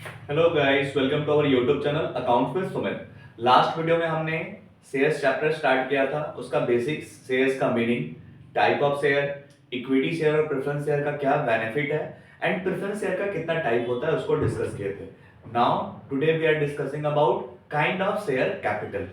Hello guys, welcome to our YouTube channel account with Sumit. Last video में हमने shares chapter start किया था। उसका बेसिक्स, शेयर्स का meaning, type of share, equity share और preference share का क्या बेनिफिट है एंड प्रेफरेंस शेयर का कितना टाइप होता है उसको डिस्कस किए थे। Now today we are discussing about kind of share capital.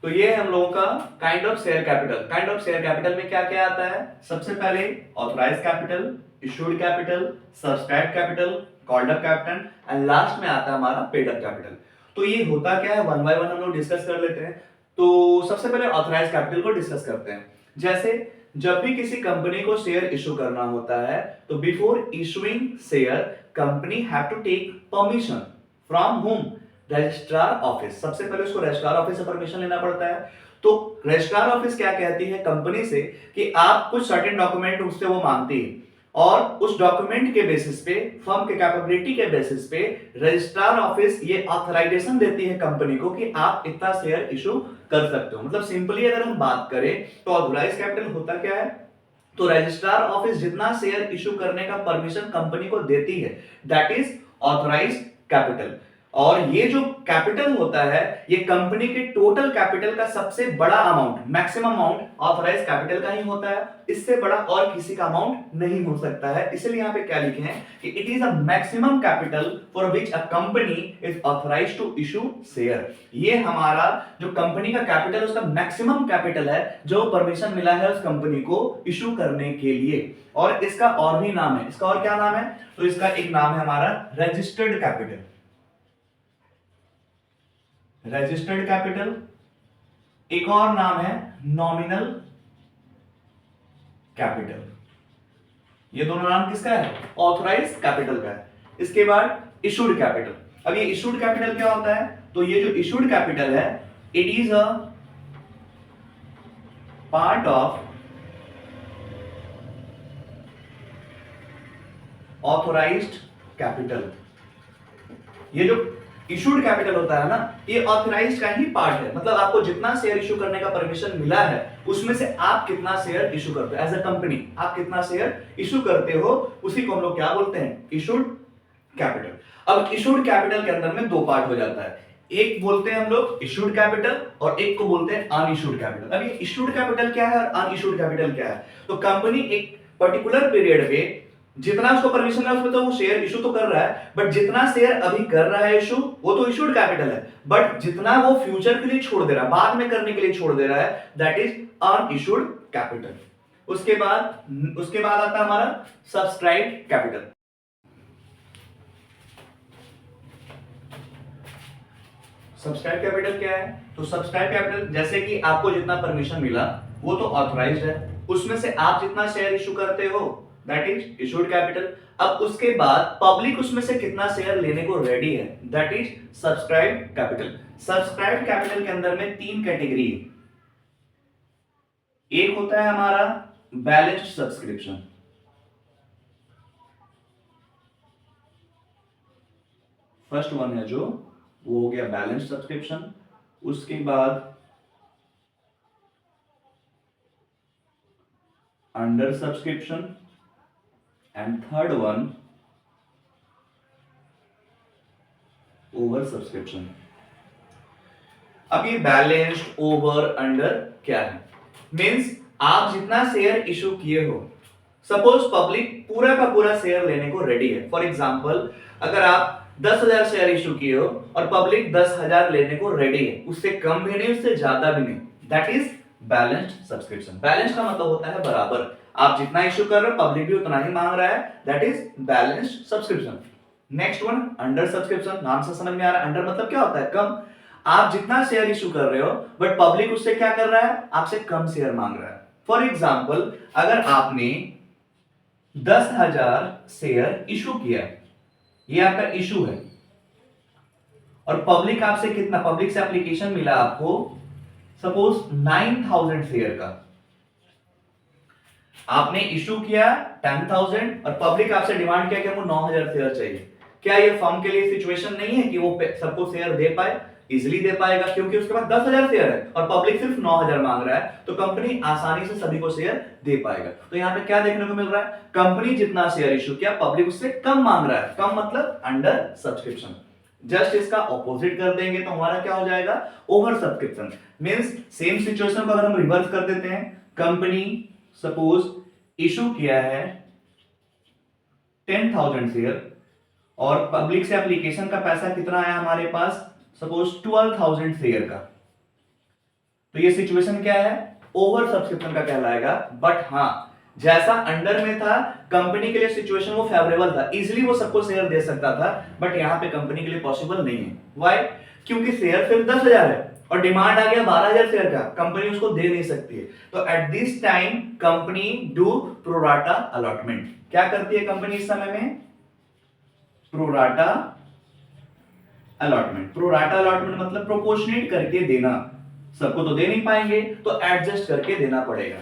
तो ये है हम लोगों का kind of share capital. Kind of share capital में क्या क्या आता है? सबसे पहले authorise capital, issued capital, subscribe capital, called up capital and last में आता है हमारा पेड अप कैपिटल। तो ये होता क्या है, वन बाय वन हम लोग डिस्कस कर लेते हैं। तो सबसे पहले ऑथराइज कैपिटल को डिस्कस करते हैं। जैसे जब भी किसी कंपनी को शेयर इशू करना होता है तो before issuing share company have to take permission from home? Registrar office. सबसे पहले उसको रजिस्ट्रार ऑफिस से परमिशन लेना पड़ता है। तो रजिस्ट्रार ऑफिस क्या कहती है कंपनी से कि आप कुछ सर्टेन डॉक्यूमेंट उससे वो मांगती है और उस डॉक्यूमेंट के बेसिस पे, फर्म के कैपेबिलिटी के बेसिस पे रजिस्ट्रार ऑफिस ये ऑथराइजेशन देती है कंपनी को कि आप इतना शेयर इशू कर सकते हो। मतलब सिंपली अगर हम बात करें तो ऑथराइज कैपिटल होता क्या है? तो रजिस्ट्रार ऑफिस जितना शेयर इशू करने का परमिशन कंपनी को देती है दैट इज ऑथराइज कैपिटल। और ये जो कैपिटल होता है ये कंपनी के टोटल कैपिटल का सबसे बड़ा amount, maximum amount authorise capital का ही होता है। इससे बड़ा और किसी का अमाउंट नहीं हो सकता है। इसलिए यहां पे क्या लिखे हैं कि it is a maximum capital for which a company is authorised to issue share. ये हमारा जो कंपनी का कैपिटल उसका मैक्सिमम कैपिटल है जो परमिशन मिला है उस कंपनी को इशू करने के लिए। और इसका और भी नाम है। इसका और क्या नाम है? तो इसका एक नाम है हमारा रजिस्टर्ड कैपिटल। Registered capital. एक और नाम है नॉमिनल कैपिटल। ये दोनों नाम किसका है? ऑथराइज कैपिटल का है। इसके बाद इशूड कैपिटल। अब ये इशूड कैपिटल क्या होता है? तो ये जो इशूड कैपिटल है it is a part of authorised capital. ये जो इशूड कैपिटल होता है ना ये ऑथराइज्ड का ही पार्ट है। मतलब आपको जितना शेयर इशू करने का परमिशन मिला है उसमें से आप कितना शेयर इशू करते हो, एज अ कंपनी आप कितना शेयर इशू करते हो, उसी को हम लोग क्या बोलते हैं? Issued capital. अब इशूड कैपिटल के अंदर में दो पार्ट हो जाता है। एक बोलते हैं हम लोग इशूड कैपिटल और एक को बोलते हैं अनइशूड कैपिटल। अब ये इशूड कैपिटल क्या है और अनइशूड कैपिटल क्या है? तो कंपनी एक पर्टिकुलर पीरियड पे जितना उसको परमिशन है उसमें तो वो शेयर इशू तो कर रहा है, बट जितना शेयर अभी कर रहा है इशू वो तो इशूड कैपिटल है, बट जितना वो फ्यूचर के लिए छोड़ दे रहा है, बाद में करने के लिए छोड़ दे रहा है दैट इज अनइशूड कैपिटल। उसके बाद आता है हमारा सब्सक्राइब कैपिटल। सब्सक्राइब कैपिटल क्या है? तो सब्सक्राइब कैपिटल जैसे कि आपको जितना परमिशन मिला वो तो ऑथराइज्ड है, उसमें से आप जितना शेयर इशू करते हो दैट इज इशूड कैपिटल। अब उसके बाद पब्लिक उसमें से कितना शेयर लेने को रेडी है that is subscribe capital. Subscribe capital के अंदर में तीन कैटेगरी है। एक होता है हमारा बैलेंस्ड सब्सक्रिप्शन। फर्स्ट वन है जो वो हो गया बैलेंस्ड सब्सक्रिप्शन। उसके बाद under subscription and third one over subscription. अब ये बैलेंस्ड, ओवर, अंडर क्या है? मींस आप जितना शेयर इशू किए हो, सपोज पब्लिक पूरा का पूरा शेयर लेने को रेडी है। फॉर एग्जांपल अगर आप 10,000 शेयर इशू किए हो और पब्लिक 10,000 लेने को रेडी है, उससे कम भी नहीं उससे ज्यादा भी नहीं, that is balanced subscription. Balance का मतलब होता है बराबर। आप जितना इशू कर रहे हो पब्लिक भी उतना ही मांग रहा है, that is balanced subscription. Next one under subscription. नाम से समझ में आ रहा है अंडर मतलब क्या होता है? कम। आप जितना शेयर इशू कर रहे हो बट पब्लिक उससे क्या कर रहा है? आपसे कम शेयर मांग रहा है। फॉर एग्जाम्पल अगर आपने 10,000 शेयर इशू किया, ये आपका इशू है, और पब्लिक आपसे कितना, पब्लिक से एप्लीकेशन मिला आपको सपोज 9,000 शेयर का। आपने इशू किया 10,000 और पब्लिक आपसे डिमांड किया कि हमको 9,000 शेयर चाहिए। क्या ये फर्म के लिए सिचुएशन नहीं है कि वो सबको शेयर दे पाए? इजिली दे पाएगा, क्योंकि उसके पास 10,000 शेयर है और पब्लिक सिर्फ 9,000 मांग रहा है, तो कंपनी आसानी से सभी को शेयर दे पाएगा। तो यहाँ पे क्या देखने को मिल रहा है, कंपनी जितना शेयर इशू किया पब्लिक उससे कम मांग रहा है, कम मतलब अंडर सब्सक्रिप्शन। जस्ट इसका ऑपोजिट कर देंगे तो हमारा क्या हो जाएगा, over subscription. Means same situation को अगर हम रिवर्स कर देते हैं, कंपनी सपोज इशू किया है 10,000 शेयर और पब्लिक से एप्लीकेशन का पैसा कितना आया हमारे पास, सपोज 12,000 शेयर का, तो ये सिचुएशन क्या है, ओवर सब्सक्रिप्शन का कहलाएगा। बट हाँ, जैसा अंडर में था कंपनी के लिए सिचुएशन वो फेवरेबल था, इजीली वो सबको शेयर दे सकता था, बट यहां पे कंपनी के लिए पॉसिबल नहीं है। व्हाई, क्योंकि शेयर सिर्फ 10,000 है और डिमांड आ गया 12,000 शेयर का, कंपनी उसको दे नहीं सकती है। तो at this time company do pro rata allotment. क्या करती है कंपनी इस समय में, प्रोराटा अलॉटमेंट। प्रोराटा अलॉटमेंट मतलब प्रोपोर्शनेट करके देना, सबको तो दे नहीं पाएंगे तो एडजस्ट करके देना पड़ेगा।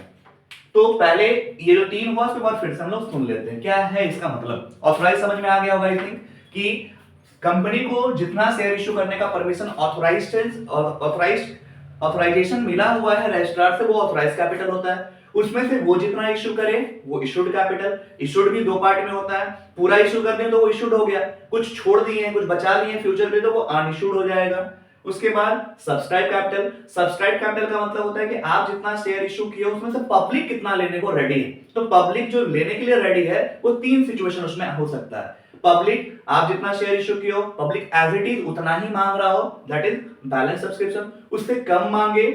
तो पहले ये जो 3 हुआ, उसके बाद फिर से हम लोग सुन लेते हैं क्या है इसका मतलब। ऑथराइज समझ में आ गया होगा आई थिंक, कि कंपनी को जितना शेयर इशू करने का परमिशन ऑथराइजेशन मिला हुआ है रजिस्ट्रार से, वो ऑथराइज कैपिटल होता है। उसमें से वो जितना इशू करे वो इशूड कैपिटल। इशूड भी 2 पार्ट में होता है, पूरा इशू कर दें तो वो इशूड हो गया, कुछ छोड़ दिए हैं, कुछ बचा लिए हैं फ्यूचर में तो वो अनइशूड हो जाएगा। उसके बाद सब्सक्राइब कैपिटल। सब्सक्राइब कैपिटल का मतलब होता है कि आप जितना शेयर इशू किए उसमें से पब्लिक कितना लेने को रेडी है। तो पब्लिक जो लेने के लिए रेडी है वो 3 सिचुएशन उसमें हो सकता है। पब्लिक, आप जितना शेयर इशू किए हो पब्लिक एज इट इज उतना ही मांग रहा हो, दैट इज बैलेंस सब्सक्रिप्शन। उससे कम मांगे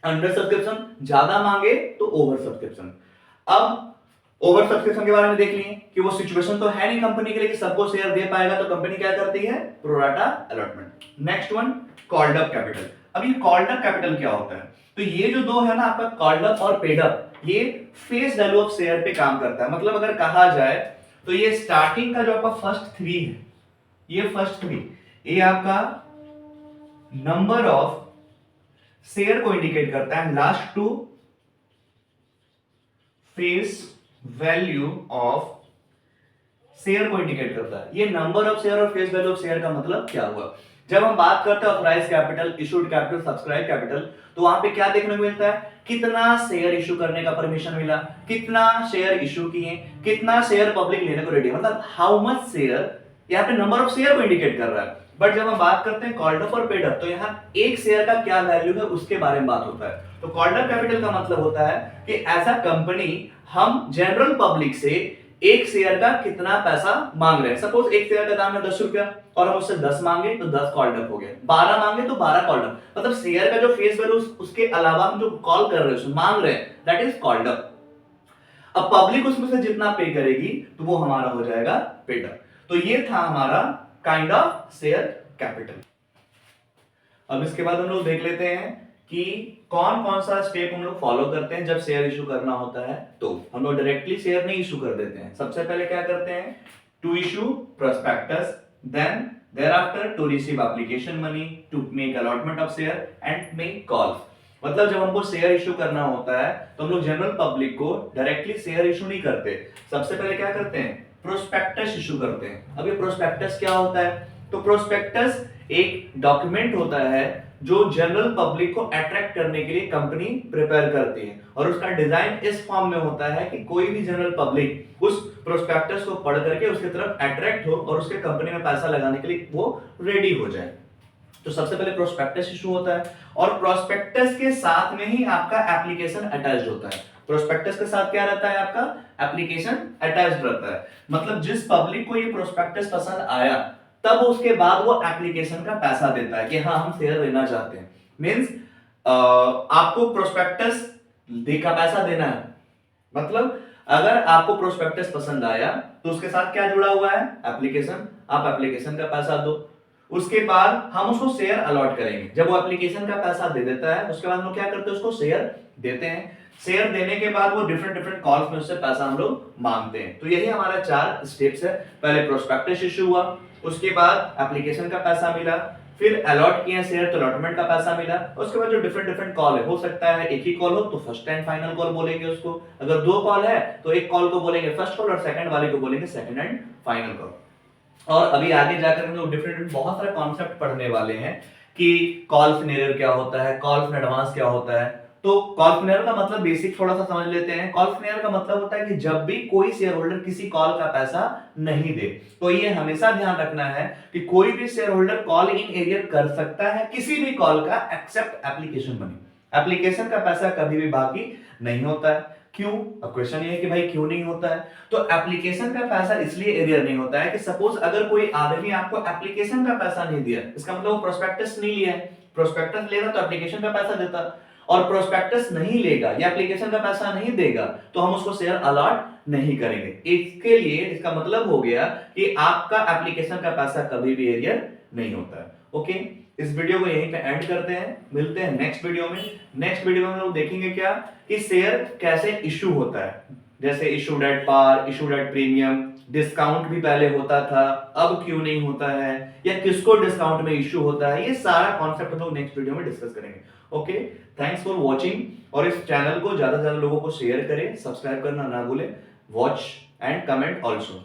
अंडर सब्सक्रिप्शन, ज्यादा मांगे तो ओवर सब्सक्रिप्शन। अब ओवर सब्सक्रिप्शन के बारे में देख लिए कि वो सिचुएशन तो है नहीं कंपनी के लिए कि सबको शेयर दे पाएगा, तो कंपनी क्या करती है, pro rata allotment. Next one, called up capital. अब ये कॉल्ड अप कैपिटल क्या होता है, तो ये जो 2 है ना आपका, कॉल्ड अप और पेड अप, ये फेस वैल्यू ऑफ शेयर पे काम करता है। मतलब अगर कहा जाए तो ये स्टार्टिंग का जो आपका फर्स्ट 3 है, ये फर्स्ट 3 ये आपका नंबर ऑफ शेयर को इंडिकेट करता है, लास्ट 2 फेस वैल्यू ऑफ शेयर को इंडिकेट करता है। ये नंबर ऑफ शेयर और फेस वैल्यू ऑफ शेयर का मतलब क्या हुआ। जब हम बात करते हैं authorise capital, issued capital, subscribe capital, तो वहां पे क्या देखने को मिलता है, कितना शेयर इशू करने का परमिशन मिला, कितना शेयर इशू किए, कितना शेयर पब्लिक लेने को रेडी है, मतलब हाउ मच शेयर, यहाँ पे नंबर ऑफ शेयर को इंडिकेट कर रहा है। बट जब हम बात करते हैं कॉल्ड अप और पेड अप, तो यहाँ एक शेयर का क्या वैल्यू है उसके बारे में बात होता है। तो कॉल्ड अप कैपिटल का मतलब होता है कि एज अ कंपनी हम जनरल पब्लिक से एक शेयर का कितना पैसा मांग रहे हैं। सपोज एक शेयर का दाम है 10 रुपया और हम उससे 10 मांगे तो 10 कॉल्ड अप हो गए, 12 मांगे तो 12 कॉल्ड अप। मतलब शेयर का जो फेस वैल्यू उसके अलावा हम जो कॉल कर रहे हैं, मांग रहे हैं, दैट इज कॉल्ड अप। अब पब्लिक उसमें से जितना पे करेगी तो वो हमारा हो जाएगा पेड अप। तो ये था हमारा काइंड ऑफ शेयर कैपिटल। अब इसके बाद हम लोग देख लेते हैं कि कौन कौन सा स्टेप हम लोग फॉलो करते हैं जब शेयर इशू करना होता है। तो हम लोग डायरेक्टली शेयर नहीं इशू कर देते हैं। सबसे पहले क्या करते हैं, to issue prospectus, then thereafter to receive application money, to make allotment of share and make calls। मतलब जब हमको शेयर इशू करना होता है तो हम लोग जनरल पब्लिक को डायरेक्टली शेयर इशू नहीं करते। सबसे पहले क्या करते हैं, प्रोस्पेक्टस इशू करते हैं। अब ये प्रोस्पेक्टस क्या होता है, तो प्रोस्पेक्टस एक डॉक्यूमेंट होता है जो जनरल पब्लिक को अट्रैक्ट करने के लिए कंपनी प्रिपेयर करती है, और उसका डिजाइन इस फॉर्म में होता है कि कोई भी जनरल पब्लिक उस प्रोस्पेक्टस को पढ़ करके उसकी तरफ अट्रैक्ट हो और उसके कंपनी में पैसा लगाने के लिए वो रेडी हो जाए। तो सबसे पहले प्रोस्पेक्टस इशू होता है, और प्रोस्पेक्टस के साथ में ही आपका एप्लीकेशन अटैच्ड होता है। प्रोस्पेक्टस के साथ क्या रहता है, आपका एप्लीकेशन अटैच्ड रहता है। मतलब जिस पब्लिक को ये प्रोस्पेक्टस पसंद आया तब उसके बाद वो एप्लीकेशन का पैसा देता है कि हाँ हम शेयर लेना चाहते हैं। मींस आपको प्रोस्पेक्टस का पैसा देना है। मतलब अगर आपको प्रोस्पेक्टस पसंद आया तो उसके साथ क्या जुड़ा हुआ है, एप्लीकेशन। आप एप्लीकेशन का पैसा दो, उसके बाद हम उसको शेयर अलॉट करेंगे। जब वो एप्लीकेशन का पैसा दे देता है उसके बाद हम लोग क्या करते हैं, उसको शेयर देते हैं। शेयर देने के बाद वो डिफरेंट कॉल्स में उससे पैसा हम लोग मांगते हैं। तो यही हमारा 4 स्टेप्स है। पहले प्रोस्पेक्टस इशू हुआ, उसके बाद एप्लीकेशन का पैसा मिला, फिर अलॉट किया शेयर तो अलॉटमेंट का पैसा मिला, उसके बाद जो डिफरेंट कॉल है, हो सकता है एक ही कॉल हो तो फर्स्ट एंड फाइनल कॉल बोलेंगे उसको, अगर 2 कॉल है तो एक कॉल को बोलेंगे फर्स्ट कॉल और सेकंड वाले को बोलेंगे सेकंड एंड फाइनल कॉल। और अभी आगे जाकर हम लोग डिफरेंट बहुत सारे कॉन्सेप्ट पढ़ने वाले हैं कि कॉल सिनेरियो क्या होता है, कॉल इन एडवांस क्या होता है। तो कॉल सिनेरियो का मतलब बेसिक थोड़ा सा समझ लेते हैं। कॉल सिनेरियो का मतलब होता है कि जब भी कोई शेयर होल्डर किसी कॉल का पैसा नहीं दे, तो ये हमेशा ध्यान रखना है कि कोई भी share holder call in arrear कर सकता है किसी भी कॉल का एक्सेप्ट एप्लीकेशन मनी। एप्लीकेशन का पैसा कभी भी बाकी नहीं होता है। क्यों? अब क्वेश्चन ये है कि भाई क्यों नहीं होता है? तो एप्लीकेशन का पैसा इसलिए एरियर नहीं होता है कि सपोज अगर कोई आदमी आपको एप्लीकेशन का पैसा नहीं दिया, इसका मतलब वो प्रोस्पेक्टस नहीं लिया है। प्रोस्पेक्टस लेगा तो एप्लीकेशन का पैसा देता, और प्रोस्पेक्टस नहीं लेगा या एप्लीकेशन का पैसा नहीं देगा तो हम उसको शेयर अलॉट नहीं करेंगे। इसके लिए इसका मतलब हो गया कि आपका एप्लीकेशन का पैसा कभी भी एरियर नहीं होता है। ओके, इस वीडियो को यहीं पे एंड करते हैं, मिलते हैं नेक्स्ट वीडियो में। नेक्स्ट वीडियो में हम लोग देखेंगे क्या कि शेयर कैसे इशू होता है, जैसे issued at par, issued at premium, discount भी पहले होता था अब क्यों नहीं होता है, या किसको डिस्काउंट में इशू होता है, ये सारा कॉन्सेप्ट हम लोग नेक्स्ट वीडियो में डिस्कस करेंगे। ओके, थैंक्स फॉर वॉचिंग, और इस चैनल को ज्यादा से ज्यादा लोगों को शेयर करें, सब्सक्राइब करना ना भूलें, वॉच एंड कमेंट ऑल्सो।